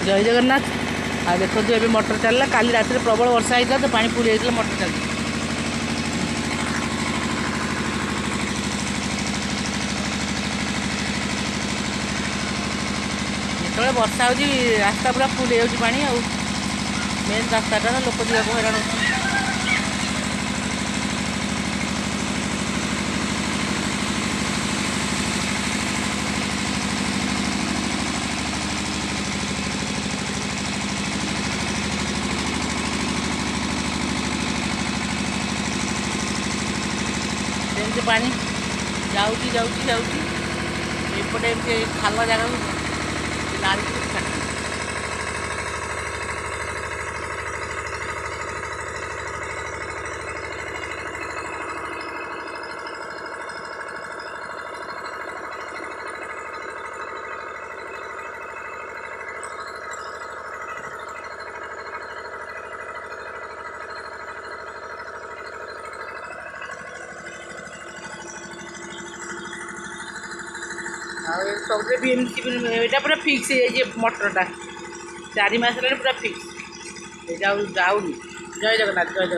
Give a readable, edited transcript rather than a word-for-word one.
जय जगन्नाथ। आ देखो ये मोटर चलला काली रात प्रबल वर्षा होता तो पानी फुल होता मोटर चल जो वर्षा हो रास्ता पूरा फुल हो पानी आ मेन रास्ताटा ना लोक जावाक हैरान हो पानी जाऊँगी जाऊँगी जाऊँगी एपटे खाल जगह नाली सब भी एमती पूरा फिक्स है मोटरटा 4 मास पूरा फिक्स जाऊनी। जय जगन्नाथ जय जगन्नाथ।